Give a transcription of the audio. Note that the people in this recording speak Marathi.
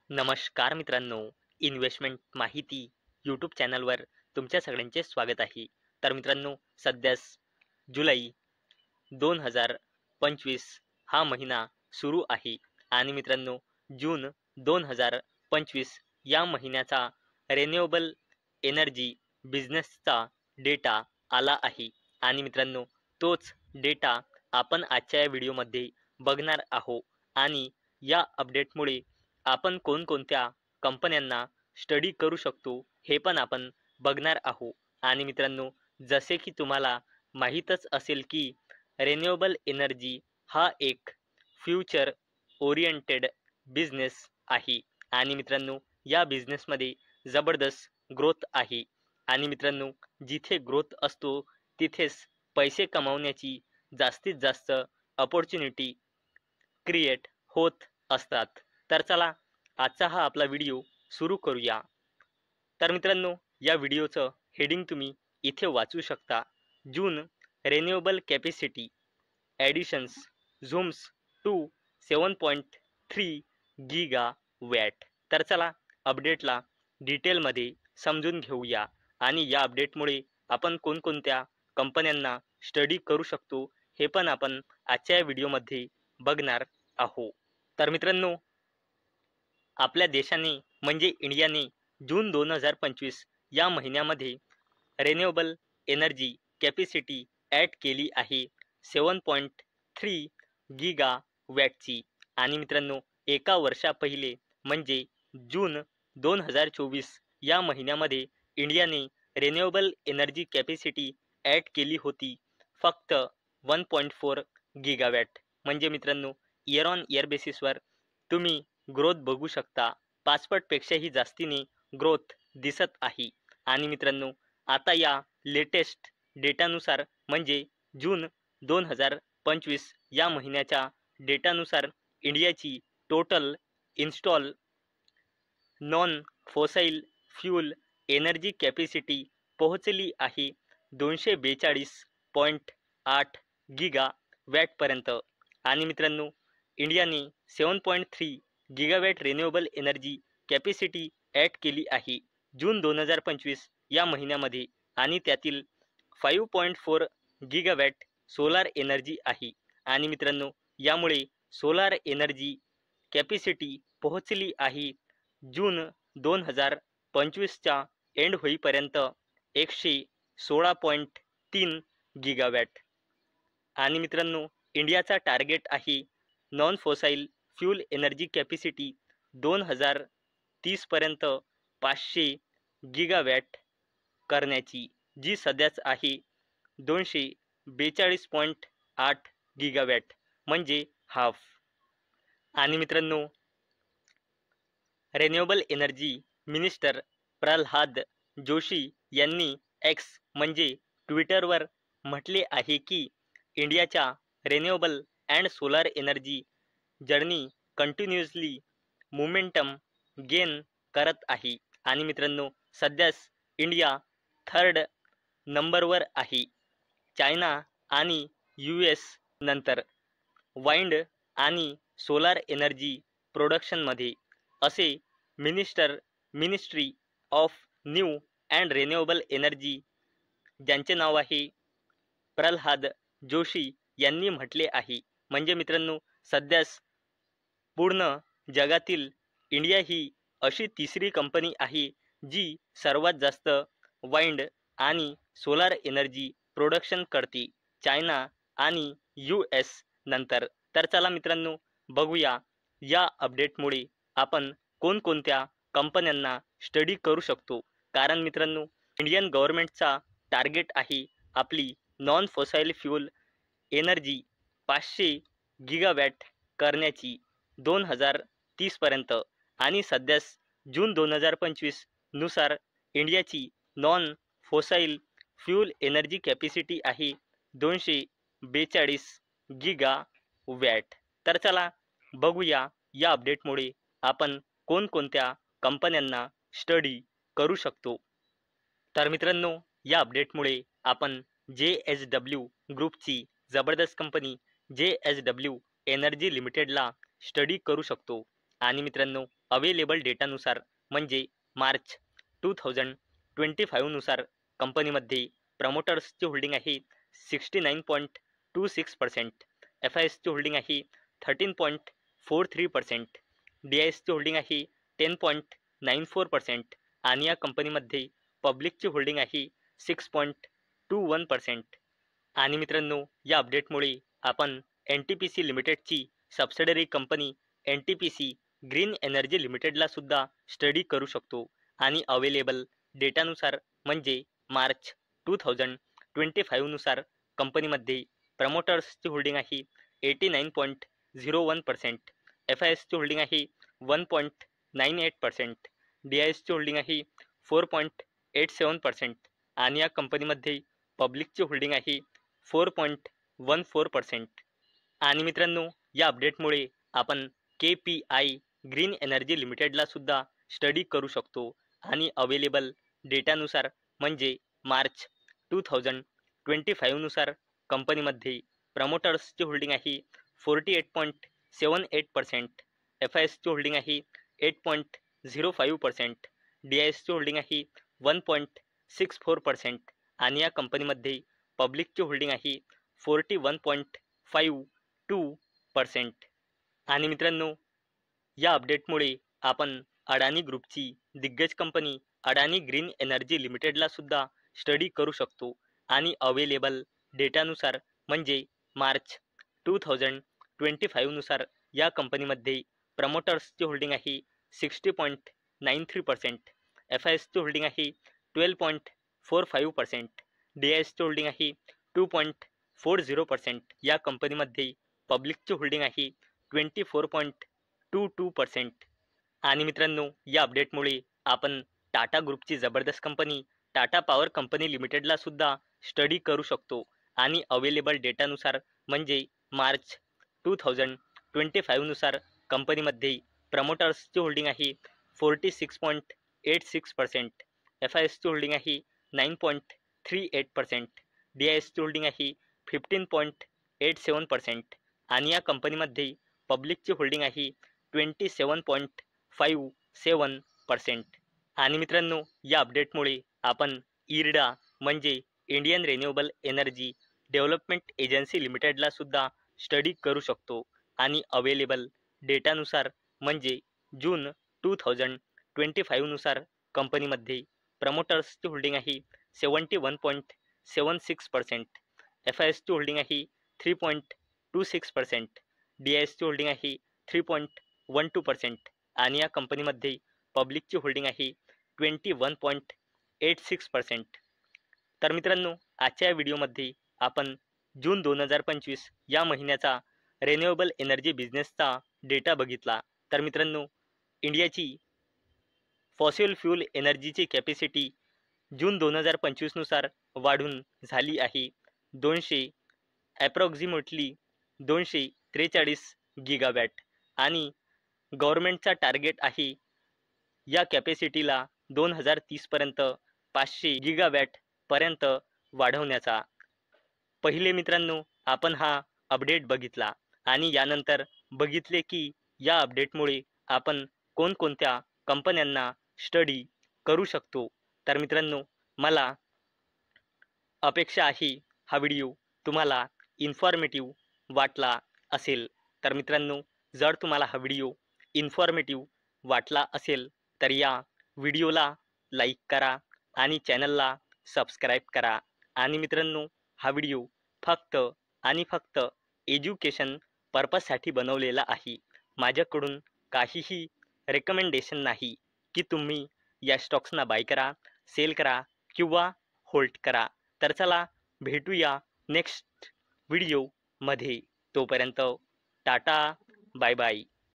नमस्कार मित्रांनो, इन्व्हेस्टमेंट माहिती यूट्यूब चॅनलवर तुमच्या सगळ्यांचे स्वागत आहे. तर मित्रांनो, सध्यास जुलै 2025 हा महिना सुरू आहे आणि मित्रांनो, जून 2025 या महिन्याचा रिन्युएबल एनर्जी बिझनेसचा डेटा आला आहे आणि मित्रांनो, तोच डेटा आपण आजच्या या व्हिडिओमध्ये बघणार आहोत आणि या अपडेटमुळे आपण कोणकोणत्या कंपन्यांना स्टडी करू शकतो हे पण आपण बघणार आहोत. आणि मित्रांनो, जसे की तुम्हाला माहीतच असेल की रिन्युएबल एनर्जी हा एक फ्युचर ओरिएंटेड बिझनेस आहे आणि मित्रांनो, या बिझनेसमध्ये जबरदस्त ग्रोथ आहे आणि मित्रांनो, जिथे ग्रोथ असतो तिथेच पैसे कमावण्याची जास्तीत जास्त अपॉर्च्युनिटी क्रिएट होत असतात. तर चला, आजचा हा आपला व्हिडिओ सुरू करूया. तर मित्रांनो, या व्हिडिओचं हेडिंग तुम्ही इथे वाचू शकता. June renewable capacity additions zooms to 7.3 giga watt. तर चला, अपडेटला डिटेलमध्ये समजून घेऊया आणि या अपडेटमुळे आपण कोणकोणत्या कंपन्यांना स्टडी करू शकतो हे पण आपण आजच्या या व्हिडिओमध्ये बघणार आहोत. तर मित्रांनो, आपल्या देशाने म्हणजे इंडियाने जून 2025 या महिन्यामध्ये रिन्युएबल एनर्जी कॅपॅसिटी ॲड केली आहे 7.3 गिगा वॅटची. आणि मित्रांनो, एका वर्षा पहिले म्हणजे जून 2024 या महिन्यामध्ये इंडियाने रिन्युएबल एनर्जी कॅपॅसिटी ॲड केली होती फक्त 1.4 गिगावॅट. म्हणजे मित्रांनो, इयर ऑन इयर बेसिसवर तुम्ही ग्रोथ बघू शकता. 5 पटपेक्षाही जास्तीने ग्रोथ दिसत आहे. आणि मित्रांनो, आता या लेटेस्ट डेटानुसार म्हणजे जून 2025 या महिन्याच्या डेटानुसार इंडियाची total install non fossil fuel energy capacity पोहोचली आहे 242.8 गिगा वॅटपर्यंत. आणि मित्रांनो, इंडियाने 7.3 gigawatt renewable energy capacity add केली आहे जून 2025 या महिन्यामध्ये आणि त्यातील 5.4 गिगावॅट सोलार एनर्जी आहे. आणि मित्रांनो, यामुळे सोलार एनर्जी कॅपॅसिटी पोहोचली आहे जून 2025च्या एंड होईपर्यंत 116.3 गिगावॅट. आणि मित्रांनो, इंडियाचा टार्गेट आहे non fossil fuel energy capacity 2030 पर्यंत 500 गिगावॅट करण्याची, जी सध्याच आहे 242.8 गिगावॅट म्हणजे हाफ. आणि मित्रांनो, renewable energy minister Pralhad Joshi यांनी एक्स म्हणजे ट्विटरवर म्हटले आहे की इंडियाच्या renewable and solar energy journey continuously momentum gain करत आहे. आणि मित्रांनो, सध्याच इंडिया 3rd नंबरवर आहे चायना आणि US नंतर वाइंड आणि सोलार एनर्जी प्रोडक्शनमध्ये, असे ministry of new and renewable energy, ज्यांचे नाव आहे प्रल्हाद जोशी, यांनी म्हटले आहे. म्हणजे मित्रांनो, सध्याच पूर्ण जगातील इंडिया ही अशी तिसरी कंपनी आहे जी सर्वात जास्त वाइंड आणि सोलार एनर्जी प्रोडक्शन करते, चायना आणि US नंतर. तर चला मित्रांनो, बघूया या अपडेटमुळे आपण कोणकोणत्या कंपन्यांना स्टडी करू शकतो. कारण मित्रांनो, इंडियन गव्हर्नमेंटचा टार्गेट आहे आपली non fossil fuel energy 500 gigawatt करण्याची 2030 पर्यंत. आणि सध्यास जून 2025 नुसार इंडियाची non fossil fuel energy capacity आहे 242 गिगा वॅट. तर चला, बघूया या अपडेटमुळे आपण कोणकोणत्या कंपन्यांना स्टडी करू शकतो. तर मित्रांनो, या अपडेटमुळे आपण JSW ग्रुपची जबरदस्त कंपनी JSW एनर्जी लिमिटेडला स्टडी करू शकतो. आणि मित्रांनो, अवेलेबल डेटानुसार म्हणजे मार्च 2025 नुसार कंपनीमध्ये प्रमोटर्सची होल्डिंग आहे 69.26%, एफ आय एसची होल्डिंग आहे 13.43%, डी आय एसची होल्डिंग आहे 10.94% आणि या कंपनीमध्ये पब्लिकची होल्डिंग आहे 6.21%. आणि मित्रांनो, या अपडेटमुळे आपण एन टी पी सी लिमिटेडची subsidiary company N T P C green energy लिमिटेडला सुद्धा स्टडी करू शकतो आणि अवेलेबल डेटानुसार म्हणजे मार्च 2025 नुसार कंपनीमध्ये प्रमोटर्सची होल्डिंग आहे 89.01%, एफ आय एसची होल्डिंग आहे 1.98%, डी आय एसची होल्डिंग आहे 4.87% आणि या कंपनीमध्ये पब्लिकची होल्डिंग आहे 4.14%. आणि मित्रांनो, या अपडेटमुळे आपण के पी आय ग्रीन एनर्जी लिमिटेडला सुद्धा स्टडी करू शकतो आणि अवेलेबल डेटानुसार म्हणजे मार्च 2025 नुसार कंपनीमध्ये प्रमोटर्सची होल्डिंग आहे 48.78%, एफ आय एसची होल्डिंग आहे 8.05%, डी आय एसची होल्डिंग आहे 1.64% आणि या कंपनीमध्ये पब्लिकची होल्डिंग आहे 41.52%. आणि मित्रांनो, या अपडेटमुळे आपण अडानी ग्रुपची दिग्गज कंपनी अडानी ग्रीन एनर्जी लिमिटेडला सुद्धा स्टडी करू शकतो आणि अवेलेबल डेटानुसार म्हणजे मार्च 2025 नुसार या कंपनीमध्ये प्रमोटर्सची होल्डिंग आहे 60.93%, एफ आय एसची होल्डिंग आहे 12.45%, डी आय एसची होल्डिंग आहे 2.40%, या कंपनीमध्ये पब्लिकची होल्डिंग आहे 24.22%. आणि मित्रांनो, या अपडेटमुळे आपण टाटा ग्रुपची जबरदस्त कंपनी टाटा पॉवर कंपनी लिमिटेडला सुद्धा स्टडी करू शकतो आणि अवेलेबल डेटानुसार म्हणजे मार्च 2025 नुसार कंपनीमध्ये प्रमोटर्सची होल्डिंग आहे 46.86%, एफ आय एसची होल्डिंग आहे 9.38%, डी आय एसची होल्डिंग आहे 15.87% आणि या कंपनीमध्ये पब्लिकची होल्डिंग आहे 27.57%. आणि मित्रांनो, या अपडेटमुळे आपण इरडा म्हणजे Indian renewable energy development agency लिमिटेडला सुद्धा स्टडी करू शकतो आणि अवेलेबल डेटानुसार म्हणजे जून 2025 नुसार कंपनीमध्ये प्रमोटर्सची होल्डिंग आहे 71.76%, एफ आय एसची होल्डिंग आहे 3.26%, डी आय एसची होल्डिंग आहे 3.12% आणि या कंपनीमध्ये पब्लिकची होल्डिंग आहे 21.86%. तर मित्रांनो, आजच्या या व्हिडिओमध्ये आपण जून 2025 या महिन्याचा रिन्युएबल एनर्जी बिझनेसचा डेटा बघितला. तर मित्रांनो, इंडियाची फॉसिल फ्यूल एनर्जीची कॅपॅसिटी जून 2025 नुसार वाढून झाली आहे ॲप्रॉक्सिमेटली 243 गिगावॅट आणि गव्हर्नमेंटचा टार्गेट आहे या कॅपॅसिटीला 2030 पर्यंत 500 गिगावॅट पर्यंत वाढवण्याचा. पहिले मित्रांनो, आपण हा अपडेट बघितला आणि यानंतर बघितले की या अपडेटमुळे आपण कोणकोणत्या कंपन्यांना स्टडी करू शकतो. तर मित्रांनो, मला अपेक्षा आहे हा व्हिडिओ तुम्हाला इन्फॉर्मेटिव्ह वाटला असेल. तर मित्रांनो, जर तुम्हाला हा व्हिडिओ इन्फॉर्मेटिव्ह वाटला असेल तर या व्हिडिओला लाईक करा आणि चॅनलला सबस्क्राईब करा. आणि मित्रांनो, हा व्हिडिओ फक्त आणि फक्त एज्युकेशन पर्पजसाठी बनवलेला आहे. माझ्याकडून काहीही रेकमेंडेशन नाही की तुम्ही या स्टॉक्सना बाय करा, सेल करा किंवा होल्ड करा. तर चला भेटूया नेक्स्ट व्हिडिओमध्ये. तोपर्यंत टाटा, बाय बाय.